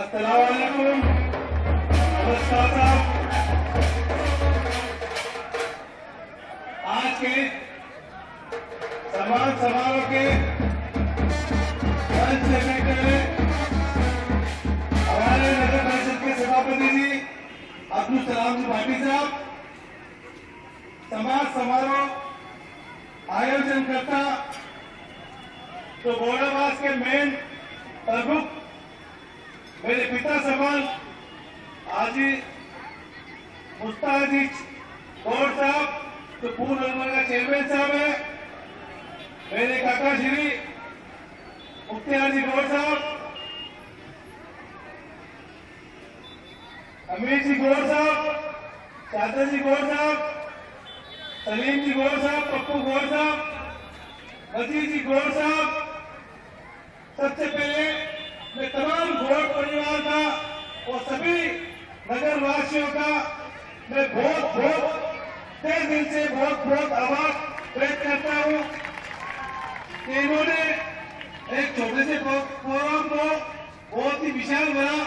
अस्सलाम वालेकुम, नमस्कार साहब। आज के सम्मान समारोह के मंच से बैठे हुए हमारे नगर परिषद के सभापति जी अब्दुल सलाम जी भाटी साहब, समाज समारोह आयोजन करता तो बोरावास के मेन प्रमुख मेरे पिता समान हाजी मुस्ताजी गौड़ साहब, तो पूर्व का चेयरमैन साहब है, मेरे काका श्री मुख्तियार जी गौड़ साहब, अमीर जी गौड़ साहब, चाचा जी गौड़ साहब, सलीम जी गौड़ साहब, पप्पू गौड़ साहब, वजीर जी गौड़ साहब। सबसे पहले मैं तमाम गौड़ परिवार का और सभी नगर वासियों का मैं बहुत बहुत तहे दिल से बहुत बहुत आभार व्यक्त करता हूं कि इन्होंने एक छोटे से प्रोग्राम को बहुत ही विशाल बड़ा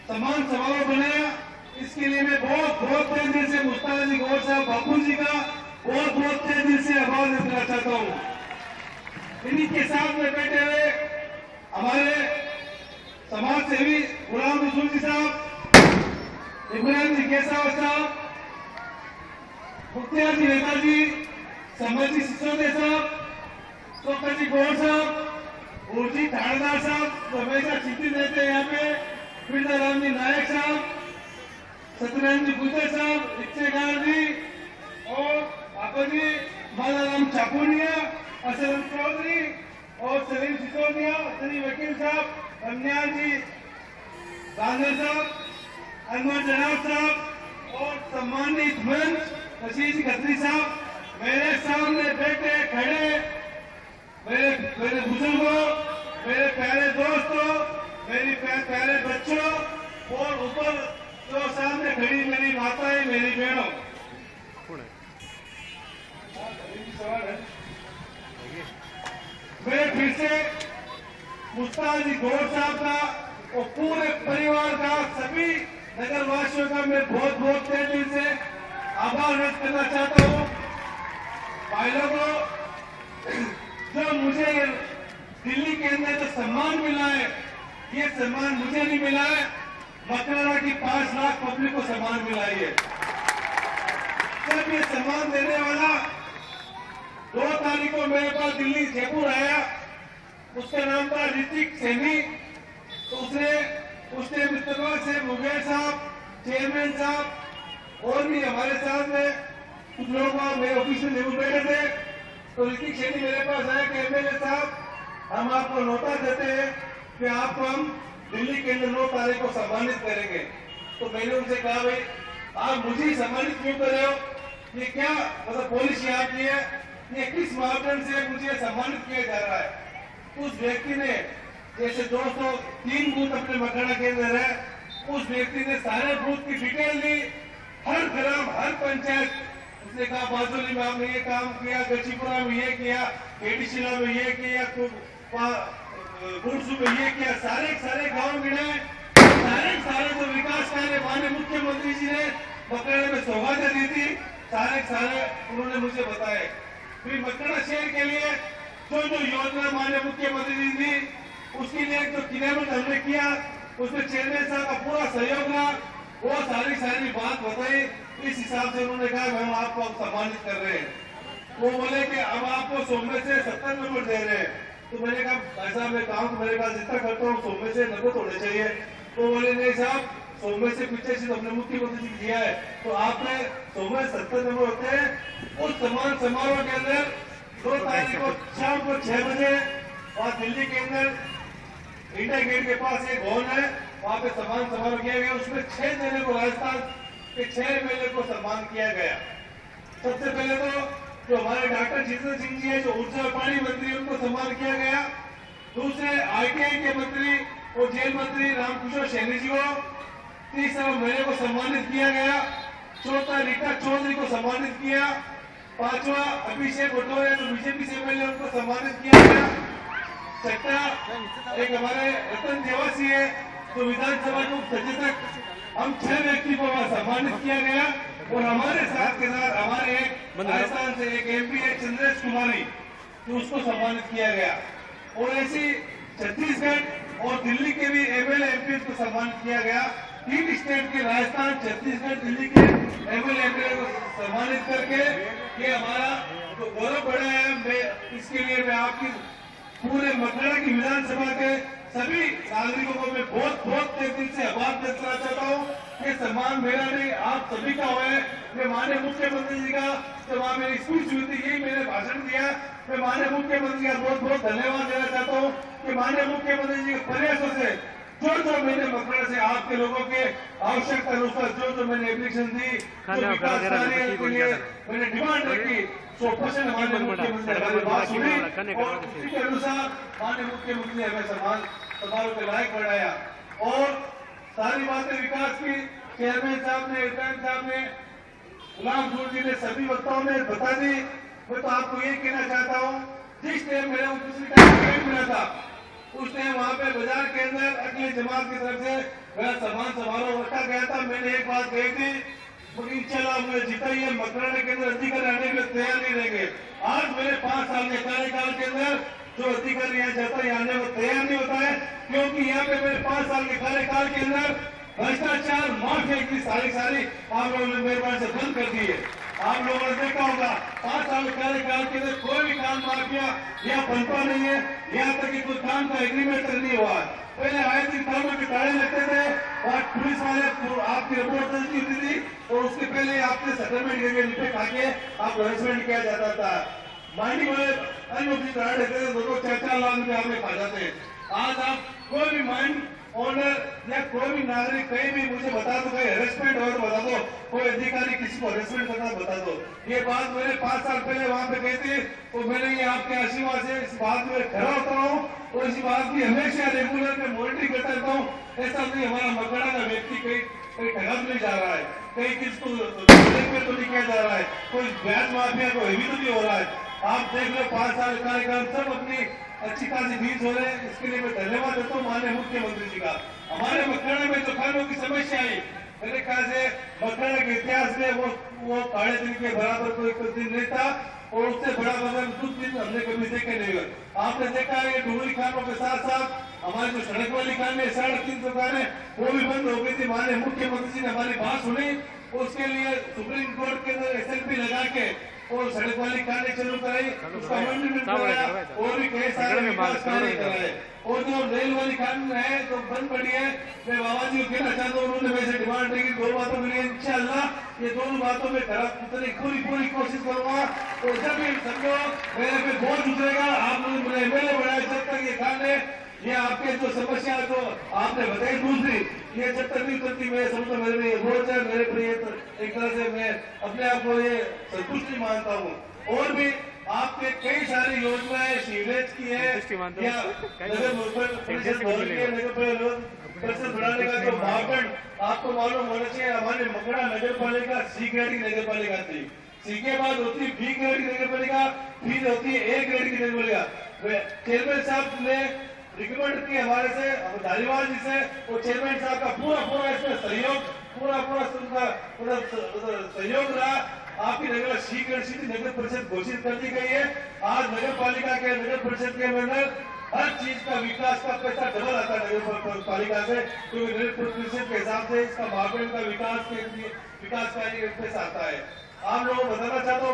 सम्मान समारोह बनाया। इसके लिए मैं बहुत बहुत तहे दिल से मुस्ताक जी गौड़ साहब बापू जी का बहुत बहुत तहे दिल से आभार व्यक्त करना चाहता हूं। इन्हीं के साथ में बैठे हुए हमारे समाज सेवी गुलाम रसूल जी साहब, इब्राहिम जी केसाव साहब, मुख्तियार जी नेताजी, समर जी सिसोदिया साहब, सोकर जी गौड़ साहब, उर्जी थानेदार साहब तो हमेशा चिंतित रहते हैं यहाँ पे, फिरदाराम जी नायक साहब, सत्यनारायण जी गुजर साहब, इच्छेगार जी और आपा जी मालाराम चापुनिया, असलम चौधरी और सलीम सिसोदिया, श्री वकील साहब, रमनियाल जी गांधी साहब, अनवर जनाब साहब और सम्मानित मंच रशीद खत्री साहब, मेरे सामने बैठे खड़े मेरे बुजुर्गों, मेरे प्यारे दोस्तों, मेरी प्यारे बच्चों और ऊपर जो सामने खड़ी मेरी माताएं, मेरी बहनों, मैं फिर से मुस्ताक जी गौड़ साहब का और पूरे परिवार का, सभी नगर वासियों का मैं बहुत बहुत तहे दिल से आभार व्यक्त करना चाहता हूँ। भाई लोगों, जो मुझे दिल्ली के अंदर जो सम्मान मिला है, ये सम्मान मुझे नहीं मिला है, मकराना की 5 लाख पब्लिक को सम्मान मिला है। जब ये सम्मान देने वाला 2 तारीख को मेरे पास दिल्ली जयपुर आया, उसका नाम था ऋतिक सैनी, तो उसने मित्रवा से मुगेर साहब, चेयरमैन साहब और भी हमारे साथ में कुछ लोग मेरे ऑफिस में जरूर बैठे थे, तो ऋतिक सैनी मेरे पास आया कि एमएलए साहब, हम आपको नोटा देते हैं कि आपको हम दिल्ली के अंदर 9 तारीख को सम्मानित करेंगे। तो मैंने उनसे कहा, भाई आप मुझे सम्मानित क्यों कर रहे हो, ये क्या मतलब पॉलिसी आपकी है, ये किस मापदंड से मुझे सम्मानित किया जा रहा है। उस व्यक्ति ने, जैसे 203 बूथ अपने मकाना के अंदर है, उस व्यक्ति ने सारे बूथ की डिटेल दी, हर ग्राम हर पंचायत, उसने कहा बाजोली में हमने ये काम किया, गचीपुरा में ये किया, केटीशिला में ये किया, गुरसू में ये किया, सारे गांव गिनाए, सारे जो विकास कार्य माननीय मुख्यमंत्री जी ने मकाना में सौगातें दी थी, सारे उन्होंने मुझे बताए। फिर मकाना शहर के लिए जो योजना माननीय मुख्यमंत्री जी दी, उसके लिए जो किनारत हमने किया, उसमें चेयरमैन साहब का पूरा सहयोग रहा, वो सारी बात बताई। इस हिसाब से उन्होंने कहा हम आपको सम्मानित कर रहे हैं। वो बोले कि अब आपको 100 में से 70 नंबर दे रहे हैं। तो मैंने कहा ऐसा मैं काम मेरे पास जितना करता हूँ 100 में से 90 होने चाहिए। तो बोले नहीं साहब, 100 में से 85 तो हमने मुख्यमंत्री जी दिया है, तो आपने 100 में 70 नंबर होते हैं। उस सम्मान समारोह के अंदर 2 तारीख को शाम को 6 बजे और दिल्ली के अंदर इंडिया गेट के पास एक भवन है, वहां पे सम्मान समारोह किया गया। उसमें 6 जने को, राजस्थान के 6 एमएलए को सम्मान किया गया। सबसे पहले तो जो हमारे डॉक्टर जितेंद्र सिंह जी है, जो ऊर्जा और पानी मंत्री, उनको सम्मान किया गया। दूसरे आईटीआई के मंत्री और जेल मंत्री रामकिशोर सैनी जी को, तीसरा मेरे को सम्मानित किया गया। चौथा रीटा चौधरी को सम्मानित किया। 5वां अभिषेक भटोरिया जो बीजेपी से एमएलए, उनको सम्मानित किया गया। छठा एक हमारे रतन देवासी है, तो विधानसभा के उपसचिव हम 6 व्यक्ति को सम्मानित किया गया और हमारे साथ के साथ हमारे एक राजस्थान से एक एमपी है चंद्रेश कुमारी, तो उसको सम्मानित किया गया। और ऐसी छत्तीसगढ़ और दिल्ली के भी एमएलए एमपी को सम्मानित किया गया। 3 स्टेट के राजस्थान, छत्तीसगढ़, दिल्ली के एमएलए एमपी को सम्मानित करके ये हमारा जो गौरव बढ़ा है, मैं इसके लिए मैं आपकी पूरे मकड़ा की विधानसभा के सभी नागरिकों को मैं बहुत बहुत दिल से आभार व्यक्त करना चाहता हूँ। ये सम्मान मेरा नहीं, आप सभी का है। मैं माननीय मुख्यमंत्री जी का जब वहाँ मेरी स्पीच हुई थी, यही मैंने भाषण दिया। मैं माननीय मुख्यमंत्री का बहुत बहुत धन्यवाद देना चाहता हूँ कि माननीय मुख्यमंत्री जी के प्रयासों से जो मैंने मकड़ा से आपके लोगों के आवश्यकता अनुसार जो मैंने एप्लीकेशन दी, विकास कार्य के लिए मैंने डिमांड रखी, 100% हमारे मुख्यमंत्री हमारी बात सुनी और उसी के अनुसार माननीय मुख्यमंत्री ने हमें समारोह के लायक बढ़ाया। और सारी बातें विकास की चेयरमैन साहब ने, साहब ने, गुलाम जोर जी ने, सभी वक्ताओं ने बता दी। मैं तो आपको ये कहना चाहता हूँ, जिस टाइम मेरा पिछले टाइम मिला था उस टाइम वहाँ पे बाजार के अंदर अगली जमात की तरफ से मेरा सम्मान समारोह रखा गया था। मैंने एक बात कही थी, इंशाल्लाह मुझे जीता ही मकराने के अंदर अधिकारी आने के लिए तैयार नहीं रहेंगे। आज मेरे 5 साल के कार्यकाल के अंदर जो अधिकारी यहाँ जाता है आने को तैयार नहीं होता है, क्योंकि यहाँ पे मेरे 5 साल के कार्यकाल के अंदर भ्रष्टाचार माफिया की सारी आप लोगों ने मेहरबानी से बंद कर दी है। आप लोगों ने देखा होगा 5 साल के कार्यकाल के अंदर कोई भी काम माफिया यहाँ बनता नहीं है, यहाँ तक कि कोई काम का एग्रीमेंट नहीं हुआ है। पहले आए दिन कानों के ताले लगते थे और पुलिस वाले आपकी रिपोर्ट दर्ज होती थी और उसके पहले आपके सेटलमेंट के रिपोर्ट आके आप हरेसमेंट किया जाता था। माइनिंग वाले अन्य रहते थे, 2-4 लाख रुपए आपने खा जाते। आज आप कोई भी माइन ओनर या कोई भी नागरिक कहीं भी मुझे बता दो, कहीं हरेसमेंट हो तो बता दो, कोई अधिकारी किसी को हरेसमेंट करना बता दो। ये बात मैंने 5 साल पहले वहां पे कही थी, तो मैंने ये आपके आशीर्वाद से इस बात में खड़ा होता हूँ और इस बात की हमेशा रेगुलर में मॉनिटरिंग करता रहता हूँ। ऐसा नहीं हमारा मकड़ा का व्यक्ति कहीं ठगा नहीं जा रहा है, कहीं किसको तो नहीं किया जा रहा है, कोई ब्याज माफिया को हेवी तो नहीं हो रहा है। आप देख लो 5 साल कार्यकाल सब अपनी अच्छी खासी बीज हो रहे हैं। इसके लिए मैं धन्यवाद देता हूँ माननीय मुख्यमंत्री जी का। हमारे मकड़ा में जो खानों की समस्या आई, मेरे ख्याल से मकड़ा के इतिहास में वो काले दिन के बराबर कोई दिन नहीं था और उससे बड़ा बदल कुछ दिन हमने कभी देखे नहीं हुए। आपने देखा है डूंगरी खानों के साथ साथ हमारे जो सड़क वाली खाने 350 दुकानें वो भी बंद हो गई थी। माननीय मुख्यमंत्री जी ने हमारी बात सुनी, उसके लिए सुप्रीम कोर्ट के अंदर SLP लगा के और सड़क वाली कार्य चालू कराई, उसका अमेंडमेंट कराया और भी कई सारे विकास कार्य कराए। और जो रेल वाली खान है जो बंद पड़ी है, मैं बाबा जी को कहना चाहता हूँ, उन्होंने वैसे डिमांड रखी 2 बातों के लिए। इंशाल्लाह ये दोनों बातों में पूरी कोशिश करूंगा और जब भी समझो मेरे पे बोझ उतरेगा, आप लोग मेरे एमएलए बढ़ाए, जब तक ये खाने ये आपके जो समस्या जो आपने बताई दूसरी, ये जब तक नहीं करती मैं समझता मेरे लिए बोझ है, मेरे पे एक तरह से मैं अपने आप को ये संतुष्टि मानता हूँ। और भी आपके कई सारी योजनाएं सीवरेज की है या नगर परिषद बढ़ाने का जो मापदंड आपको मालूम होना चाहिए। हमारे मकड़ा नगर पालिका C ग्रेड की नगर पालिका थी, C के बाद होती है B ग्रेड की नगर पालिका, फिर होती है A ग्रेड की नगर पालिका। चेयरमैन साहब ने रिकमेंड की हमारे से धारीवाल जी से, और चेयरमैन साहब का पूरा इसमें सहयोग पूरा सहयोग रहा। आपकी नगर C ग्रेड सिटी नगर परिषद घोषित कर दी गई है। आज नगर पालिका के नगर परिषद के अंदर हर चीज का विकास का पैसा डबल आता है नगर पालिका से, क्योंकि नगर परिषद के हिसाब से इसका मापदंड का विकास कार्य पैसा आता है। आप लोगों को बताना चाहता हूँ